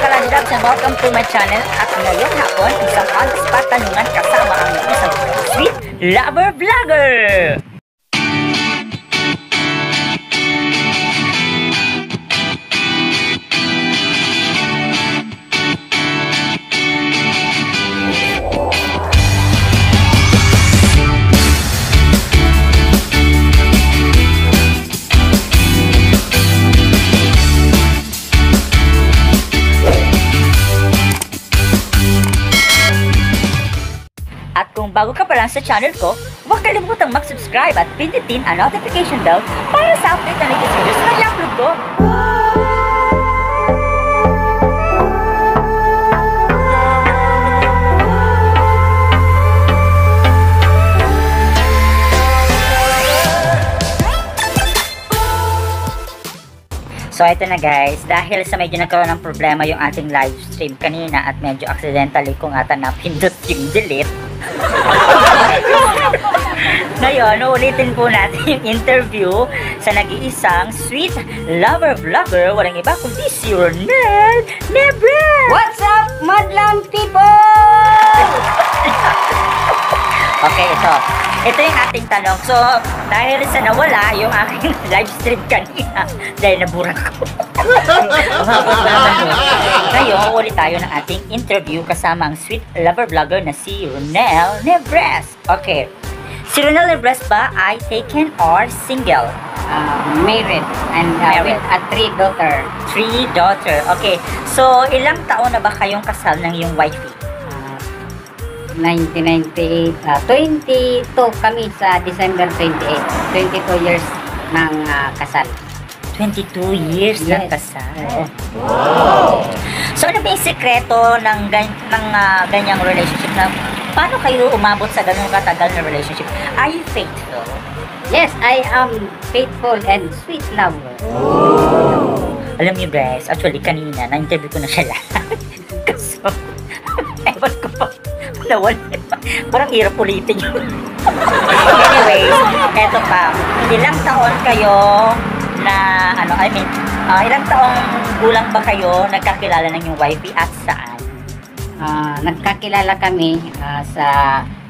Kalandabs and welcome to my channel. At ngayong hapon, isang on-the-spot tanungan kasama ang isang sweet lover vlogger. At kung bago ka pa lang sa channel ko, huwag kalimutang mag-subscribe at pindutin ang notification bell para sa update na latest videos na i-upload ko. So ito na guys, dahil sa medyo nagkaroon ng problema yung ating live stream kanina at medyo accidentally kung ata napindot yung delete. Ngayon, ulitin po natin yung interview sa nag-iisang sweet lover vlogger, walang iba kundi si Ronel Nebres! What's up, madlang people? Okay, ito yung ating tanong. So, dahil sa nawala yung aking live stream kanina, dahil nabura ko. Ngayon, ulit tayo ng ating interview kasama ang sweet lover vlogger na si Ronel Nebres. Okay. Si Ronel Nebres ba ay taken or single? Married and with a 3 daughter. 3 daughter. Okay. So, ilang taon na ba kayong kasal ng iyong wifey? 1998, 22 kami sa December 28. 22 years ng kasal. 22 years ng Yes. kasal. Wow! So, ano ba yung sekreto ng ganyang relationship na paano kayo umabot sa ganung katagal na relationship? Are you faithful? Yes, I am faithful and sweet lover. Alam niyo guys, actually kanina na-interview ko na siya lahat. Kaso, ewan ko pa. Nawala. Parang hirap ulitin yun. Anyways, eto pa. Ilang taon kayo na, ilang taong gulang ba kayo nagkakilala ng yung wifey at saan? Nagkakilala kami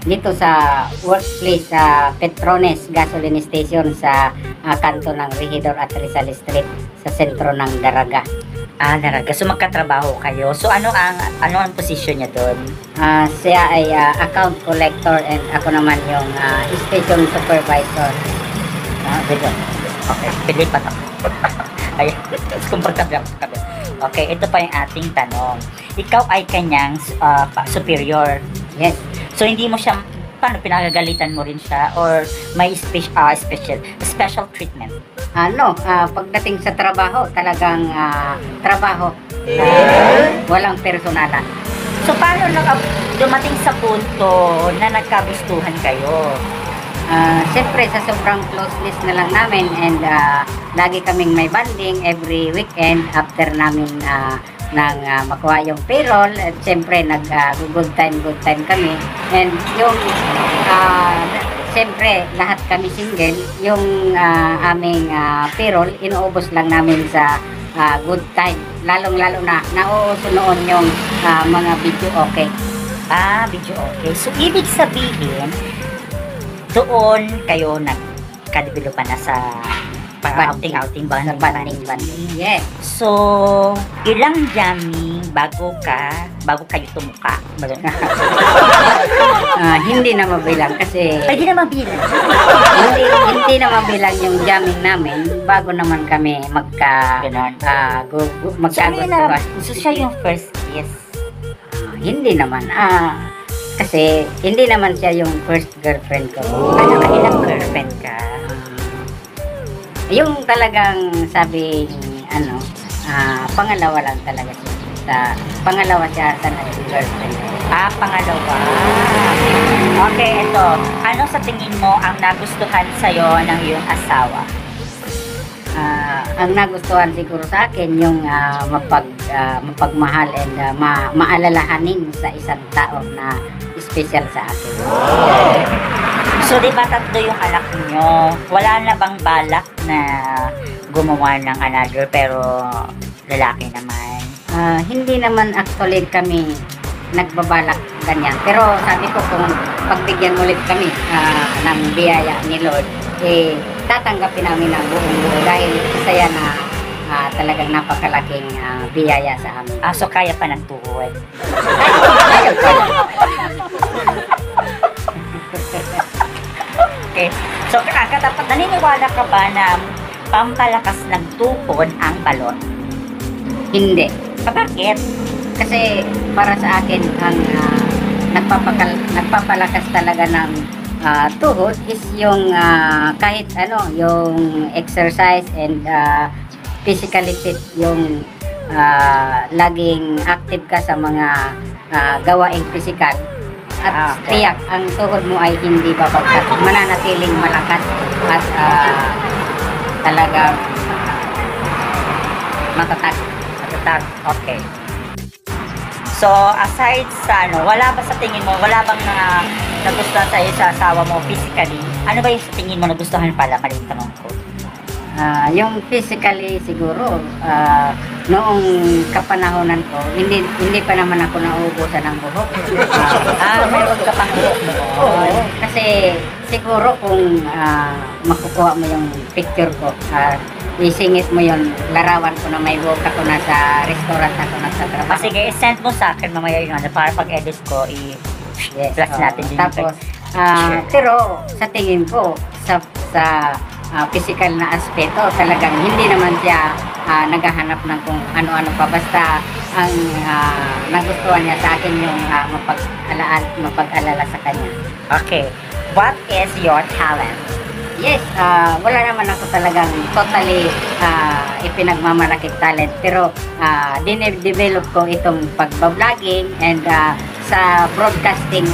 dito sa workplace sa Petrones Gasoline Station sa kanto ng Regidor at Rizal Street sa sentro ng Daraga. Daraga. So magkatrabaho kayo. So ano ang position niya doon? Siya ay account collector and ako naman yung station supervisor. Okay, pilipat ako. Ayan, kumbaga. Okay, ito pa yung ating tanong. Ikaw ay kanyang superior. Yes. So hindi mo siya, paano pinagagalitan mo rin siya or may special treatment? Pagdating sa trabaho, talagang trabaho. Walang personalan. So paano dumating sa punto na nagkagustuhan kayo? Siyempre sa sobrang closeness na lang namin and lagi kaming may banding every weekend after namin nang makuha yung payroll at siyempre good time kami and yung siyempre lahat kami single yung aming payroll inuubos lang namin sa good time lalo na nauuso noon yung mga video okay. Video okay. So ibig sabihin doon kayo nagka-developan na sa outing banding. Yes. So, ilang jamming bago kayo tumuka? Hindi na mabilang kasi Hindi na mabilang. hindi na mabilang yung jamming namin bago naman kami magkagustuhan. So, siya yung first kiss. Hindi naman. Kasi hindi naman siya yung first girlfriend ko. Ilang girlfriend ka? Yung talagang sabi, pangalawa lang talaga siya. Pangalawa siya sa naging girlfriend. Pangalawa. Okay, ito. Ano sa tingin mo ang nagustuhan sa'yo ng iyong asawa? Ang nagustuhan siguro sa akin yung mapagmahal and maalalahanin sa isang tao na special sa akin. So, di ba 3 yung anak niyo? Wala na bang balak na gumawa ng another pero lalaki naman? Hindi naman actually kami nagbabalak ganyan. Pero sabi ko kung pagbigyan ulit kami ng biyaya ni Lord, tatanggapin namin ang buong buo dahil isa yan na talagang napakalaking biyaya sa amin. So kaya pa ng tuhod. Ayaw pa. Okay. So dapat naniniwala ka ba na pampalakas ng tuhod ang balon? Hindi. Bakit? Kasi para sa akin ang nagpapalakas talaga ng tuhod is yung kahit ano, yung exercise and physically fit, yung laging active ka sa mga gawaing physical at tiyak ang tuhod mo ay hindi babagsak, mananatiling malakas at talagang matatag. Okay. So, aside sa wala ba sa tingin mo, wala bang nagustuhan sa'yo sa asawa mo physically? Ano ba yung sa tingin mo nagustuhan pala? Maling tanong ko. Yung physically siguro, noong kapanahonan ko, hindi pa naman ako nauubusan ng buhok. Mayroon ka pang buhok mo. Oo, kasi siguro kung makukuha mo yung picture ko, isingit mo yon, larawan ko na may buhok ako, nasa restaurant ako nagtatrabaho. Sige, send mo sa akin mamaya yung para pag-edit ko, i-plus natin din. Tapos, pero sa tingin ko, sa physical na aspeto, talagang hindi naman siya naghahanap ng kung ano-ano pa. Basta ang nagustuhan niya sa akin yung mapag-alala sa kanya. Okay. What is your talent? Yes, wala naman ako talagang totally ipinagmamalakit talent, pero dinevelop ko itong pagbabloging and sa broadcasting,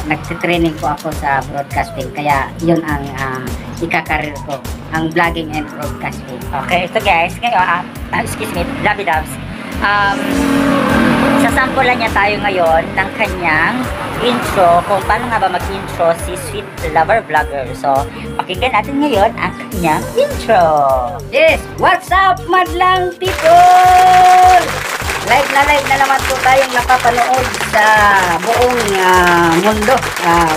nagtitraining ko ako sa broadcasting, kaya yun ang ikakarir ko, ang vlogging and broadcasting. Okay, ito guys, ngayon, excuse me, Lovey Doves, sasampulan niya tayo ngayon ng kanyang intro, kung paano nga ba mag-intro si Sweet Lover Vlogger. So, pakinggan natin ngayon ang kanyang intro. Yes, what's up madlang people? Live na naman po tayong napapanood sa buong mundo.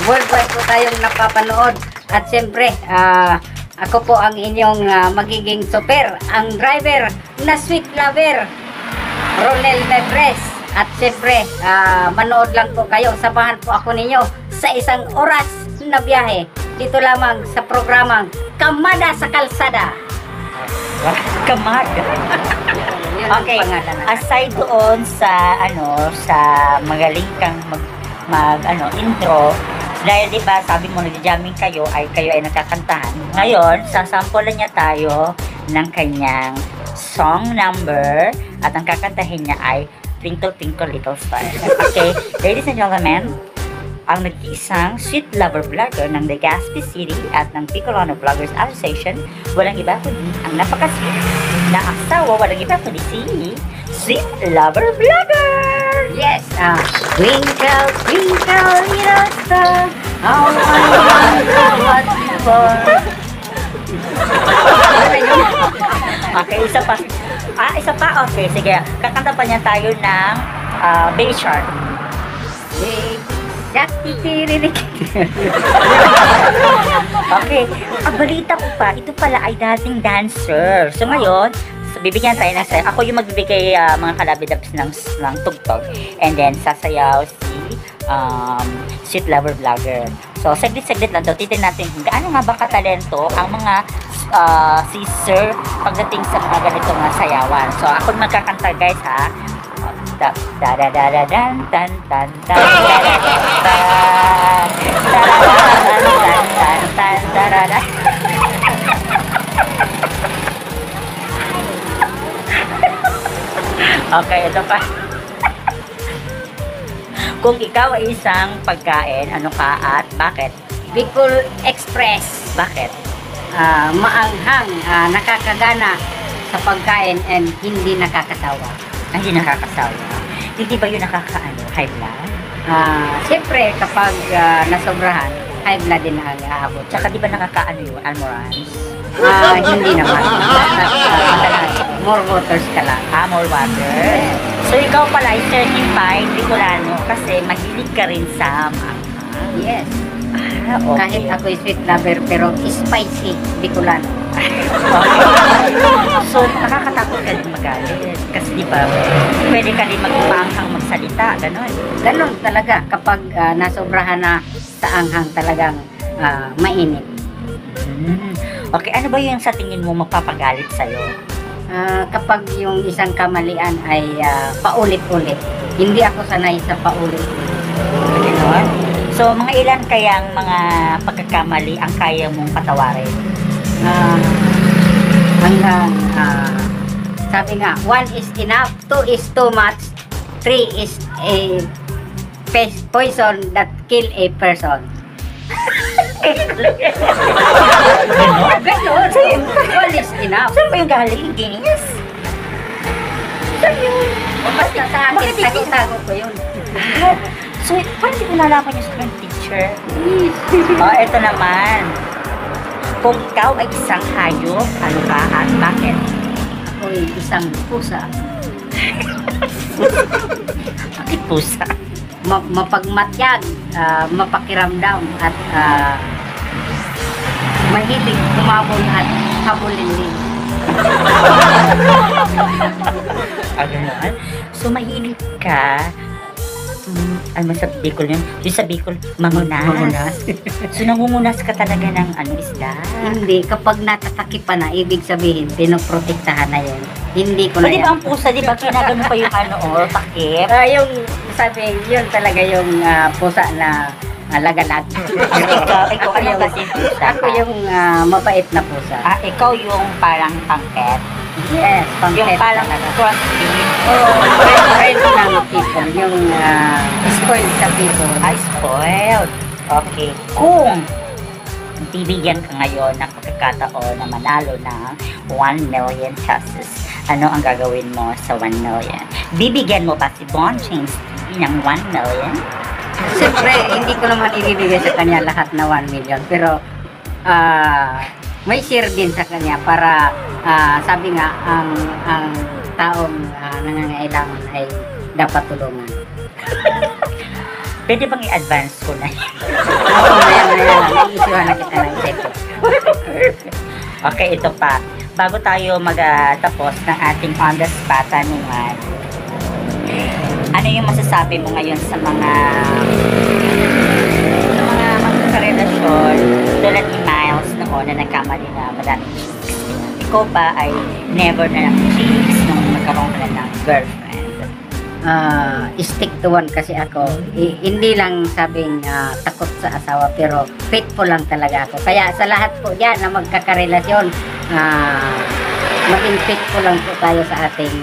Worldwide po tayong napapanood. At siyempre, ako po ang inyong magiging super, ang driver na Sweet Lover, Ronel Mebres. At siyempre, manood lang po kayo. Samahan po ako ninyo sa isang oras na biyahe. Dito lamang sa programang Kamada sa Kalsada. Kamada. Okay, aside doon sa sa magaling kang mag intro, dahil di ba sabi mo nagja-jamming kayo ay nagkakantahan. Ngayon, sasampulan niya tayo ng kanyang song number at ang kakantahin niya ay Twinkle Twinkle Little Star. Okay, ladies and gentlemen, ang nag-iisang Sweet Lover Vlogger ng Legazpi City at ng Bicolano Vloggers Association, walang iba kundi ang napaka-sweet na asawa, walang iba kundi si Sweet Lover Vlogger! Yes! Twinkle, twinkle, little star, how I wonder what you are. Okay, isa pa. Isa pa? Okay, sige. Kakanta pa niya tayo ng Baby Shark. Okay, ang balita ko pa, ito pala ay dating dancer. So ngayon, bibigyan tayo ng sayo. Ako yung magbibigay mga kalabidaps ng tugtog. And then, sasayaw si Sweet Lover Vlogger. So, saglit-saglit lang daw. Titignan natin kung gaano nga ba katalento ang mga si Sir pagdating sa mga ganitong sayawan. So, ako magkakanta guys ha. Da da da da da dan tan tan tan tan. Okay, ito pa. Kung ikaw ay isang pagkain, ano ka at bakit? Bicol Express. Bakit? Maanghang, nakakagana sa pagkain and hindi nakakasawa. Hindi nakakasawa. Hindi ba yun high blood? Siyempre, kapag nasobrahan, high blood din ang aabot. Tsaka di ba yun, almorans? Hindi naman. more waters ka lang. More water. So, ikaw pala ay certified Bicolano kasi mahilig ka rin sa maanghang. Yes. Okay. Kahit ako'y sweet lover, pero spicy Bicolano. So, nakakatakot ka din magalit. Kasi di ba, pwede ka din magpaanghang magsalita, gano'n. Ganon talaga kapag nasobrahan na sa anghang talagang mainit. Okay, ano ba yung sa tingin mo mapapagalit sa'yo? Kapag yung isang kamalian ay paulit-ulit. Hindi ako sanay sa paulit-ulit. Gano'n? So, mga ilan kayang mga pagkakamali ang kaya mong patawarin? Hanggang sabi nga, 1 is enough, 2 is too much, 3 is a poison that kill a person. Ganon. 1 is enough. Saan ba yung galing? Guinness? Saan yun? Basta sa akin, tago-tago ko yun. So, paano di ko nalaman yung sa teacher? Eto naman. Kung ikaw ay isang hayop, ano ka at bakit? Ako'y isang pusa. Bakit pusa? Mapagmatyag, mapakiramdam at mahilig kumabol at habulin din. Gano'n? So, mahilig ka ano sa Bicol yun? Yung sa Bicol, mangunas. So, nangungunas ka talaga ng isda? Hindi, kapag natatakipan na, ibig sabihin, pinoprotektahan na yun. Hindi ko na Di ba ang pusa, di ba, kinagano pa yung takip? yung sabi, yun talaga yung pusa na lagalag. Ikaw, ano kasi pusa? Ako yung mabait na pusa. Ikaw yung parang pangket? Yes, Yung parang crossbreed? Friend ng people, yung spoiled sa people. Spoiled. Okay. Kung bibigyan ka ngayon ng pagkakataon na manalo ng 1 million pesos, ano ang gagawin mo sa 1 million? Bibigyan mo pa si Bon James ng 1 million? Siyempre, hindi ko naman ibibigay sa kanya lahat na 1 million, pero may share din sa kanya para sabi nga ang taong nangangailangan ay dapat tulungan. Pwede bang i-advance ko na? Oo, maya-maya lang. Nag-isuhan na kita ng check. Okay, ito pa. Bago tayo magtapos ng ating on the spot tanungan, ano yung masasabi mo ngayon sa mga magkakarelasyon tulad ni Miles noon na nagkamali na maraming chicks? Ikaw ba ay never na ng chicks nung nagkaroon ka na ng girlfriend? Stick to one kasi ako. Hindi lang sabing takot sa asawa, pero faithful lang talaga ako. Kaya sa lahat po dyan na magkakarelasyon, maging faithful lang po tayo sa ating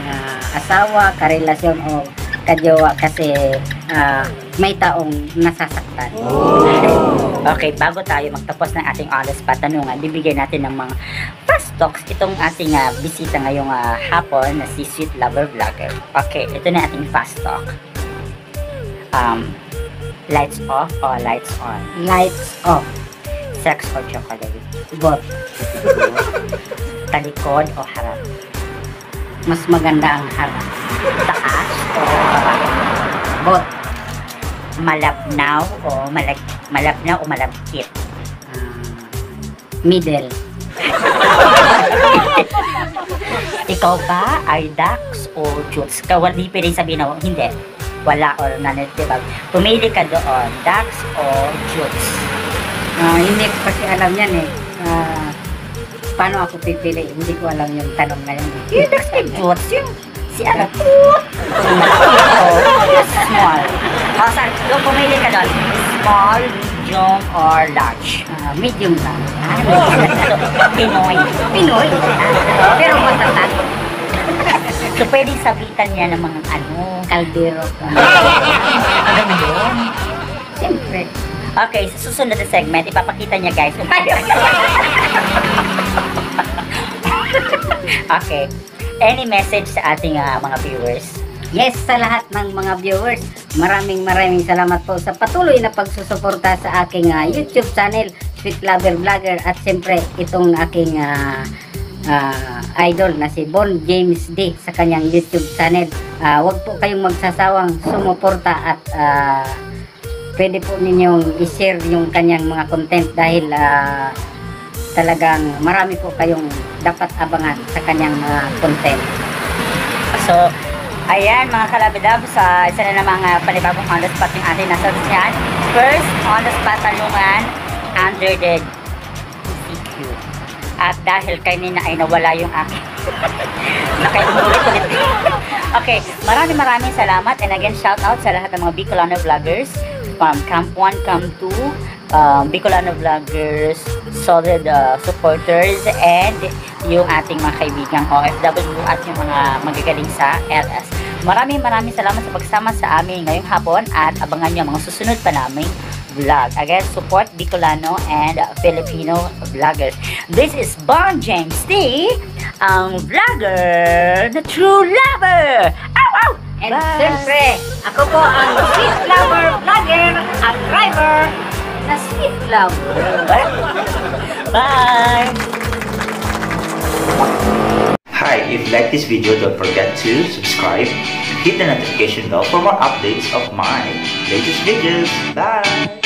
asawa, karelasyon o kajowa kasi may taong nasasaktan. Okay, bago tayo magtapos ng ating honest patanungan, bibigyan natin ng mga fast talks itong ating bisita ngayong hapon na si Sweet Lover Vlogger. Okay, ito na ating fast talk. Lights off or lights on? Lights off. Sex or chocolate? Both. Talikod o harap? Mas maganda ang harap. Taas o baba? Both. Malabnaw o malabnaw o malabkit? Middle. Ikaw ba ay ducks o jutes? Hindi pwede sabihin na hindi. Wala or none, diba? Pumili ka doon, ducks o jutes? Hindi ko kasi alam yan eh. Paano ako pipili? Hindi ko alam yung tanong na yun. Yung ducks and jutes, yung si ano po? Small. Sorry, yung pumili ka doon, small, medium, or large? Medium lang. Pinoy. Pinoy. Pero matatag. So, pwedeng sabitan niya ng mga Kaldero. ano na yun? Siyempre. Okay, sa susunod na segment, ipapakita niya guys. Okay. Any message sa ating mga viewers? Yes, sa lahat ng mga viewers, maraming salamat po sa patuloy na pagsusuporta sa aking YouTube channel, Sweet Lover Vlogger, at siyempre itong aking idol na si Bon James D sa kanyang YouTube channel. Huwag po kayong magsasawang sumuporta at pwede po ninyong i-share yung kanyang mga content dahil talagang marami po kayong dapat abangan sa kanyang mga content. So, ayan mga kalabidab, sa isa na namang panibagong on the spot yung ating nasasayan. First, on the spot tanungan under the ECQ. At dahil kanina ay nawala yung aking nakaiulit-ulit. Okay, maraming salamat, and again shout out sa lahat ng mga Bicolano vloggers from Camp 1, Camp 2, Bicolano vloggers, solid supporters, and yung ating mga kaibigang OFW at yung mga magagaling sa LS. Maraming salamat sa pagsama sa amin ngayong hapon, at abangan nyo ang mga susunod pa naming vlog. Again, support Bicolano and Filipino vloggers. This is Bon James D, ang vlogger na true lover. Ow, ow! And siyempre, ako po ang sweet lover vlogger, ang driver na sweet lover. Bye! Hi, if you like this video, don't forget to subscribe, hit the notification bell for more updates of my latest videos. Bye!